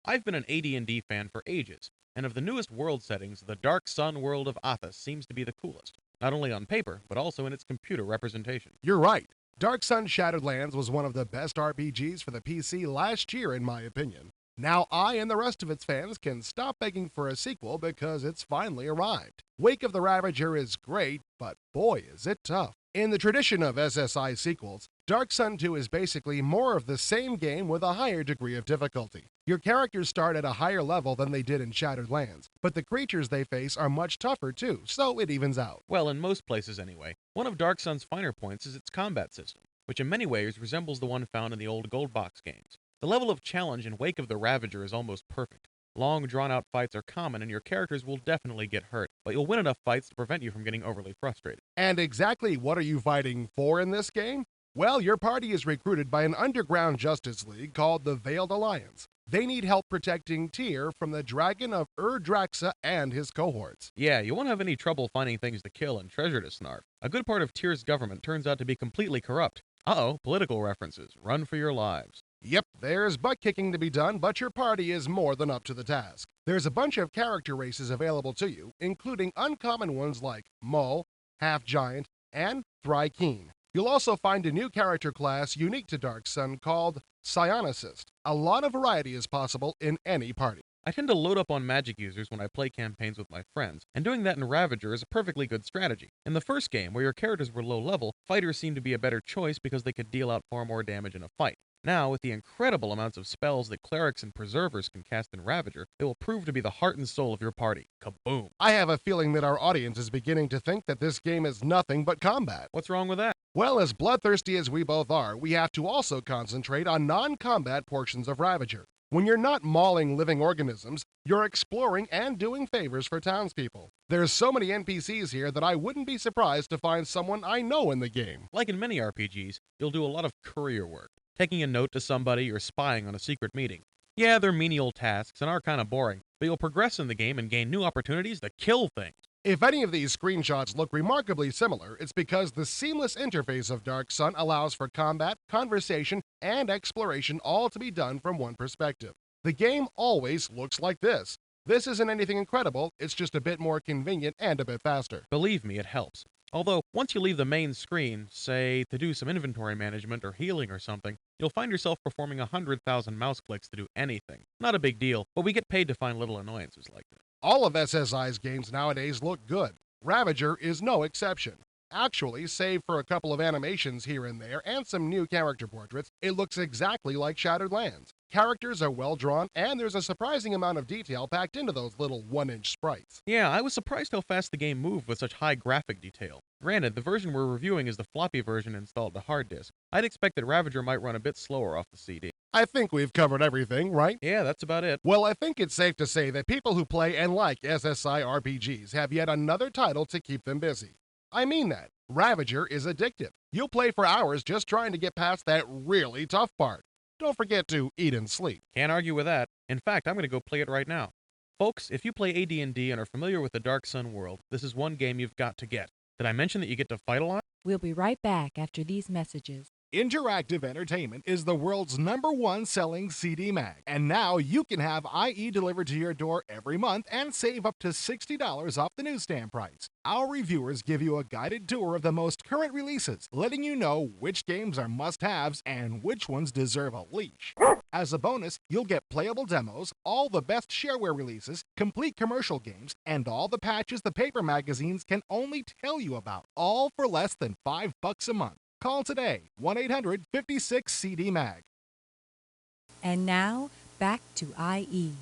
I've been an AD&D fan for ages, and of the newest world settings, the Dark Sun world of Athas seems to be the coolest, not only on paper, but also in its computer representation. You're right. Dark Sun Shattered Lands was one of the best RPGs for the PC last year, in my opinion. Now I and the rest of its fans can stop begging for a sequel because it's finally arrived. Wake of the Ravager is great, but boy is it tough. In the tradition of SSI sequels, Dark Sun 2 is basically more of the same game with a higher degree of difficulty. Your characters start at a higher level than they did in Shattered Lands, but the creatures they face are much tougher too, so it evens out. Well, in most places anyway. One of Dark Sun's finer points is its combat system, which in many ways resembles the one found in the old Gold Box games. The level of challenge in Wake of the Ravager is almost perfect. Long, drawn-out fights are common, and your characters will definitely get hurt, but you'll win enough fights to prevent you from getting overly frustrated. And exactly what are you fighting for in this game? Well, your party is recruited by an underground justice league called the Veiled Alliance. They need help protecting Tyr from the Dragon of Draxa and his cohorts. Yeah, you won't have any trouble finding things to kill and treasure to snarf. A good part of Tyr's government turns out to be completely corrupt. Uh-oh, political references. Run for your lives. Yep, there's butt kicking to be done, but your party is more than up to the task. There's a bunch of character races available to you, including uncommon ones like Mull, Half-Giant, and Thrykeen. You'll also find a new character class unique to Dark Sun called Psionicist. A lot of variety is possible in any party. I tend to load up on magic users when I play campaigns with my friends, and doing that in Ravager is a perfectly good strategy. In the first game, where your characters were low level, fighters seemed to be a better choice because they could deal out far more damage in a fight. Now, with the incredible amounts of spells that clerics and preservers can cast in Ravager, they will prove to be the heart and soul of your party. Kaboom! I have a feeling that our audience is beginning to think that this game is nothing but combat. What's wrong with that? Well, as bloodthirsty as we both are, we have to also concentrate on non-combat portions of Ravager. When you're not mauling living organisms, you're exploring and doing favors for townspeople. There's so many NPCs here that I wouldn't be surprised to find someone I know in the game. Like in many RPGs, you'll do a lot of courier work, taking a note to somebody or spying on a secret meeting. Yeah, they're menial tasks and are kind of boring, but you'll progress in the game and gain new opportunities to kill things. If any of these screenshots look remarkably similar, it's because the seamless interface of Dark Sun allows for combat, conversation, and exploration all to be done from one perspective. The game always looks like this. This isn't anything incredible, it's just a bit more convenient and a bit faster. Believe me, it helps. Although, once you leave the main screen, say, to do some inventory management or healing or something, you'll find yourself performing 100,000 mouse clicks to do anything. Not a big deal, but we get paid to find little annoyances like that. All of SSI's games nowadays look good. Ravager is no exception. Actually, save for a couple of animations here and there and some new character portraits, it looks exactly like Shattered Lands. Characters are well drawn, and there's a surprising amount of detail packed into those little 1-inch sprites. Yeah, I was surprised how fast the game moved with such high graphic detail. Granted, the version we're reviewing is the floppy version installed to hard disk. I'd expect that Ravager might run a bit slower off the CD. I think we've covered everything, right? Yeah, that's about it. Well, I think it's safe to say that people who play and like SSI RPGs have yet another title to keep them busy. I mean that. Ravager is addictive. You'll play for hours just trying to get past that really tough part. Don't forget to eat and sleep. Can't argue with that. In fact, I'm going to go play it right now. Folks, if you play AD&D and are familiar with the Dark Sun world, this is one game you've got to get. Did I mention that you get to fight a lot? We'll be right back after these messages. Interactive Entertainment is the world's #1 selling CD mag, and now you can have IE delivered to your door every month and save up to $60 off the newsstand price. Our reviewers give you a guided tour of the most current releases, letting you know which games are must-haves and which ones deserve a leash. As a bonus, you'll get playable demos, all the best shareware releases, complete commercial games, and all the patches the paper magazines can only tell you about, all for less than $5 a month. Call today, 1-800-56-CD-MAG. And now, back to IE.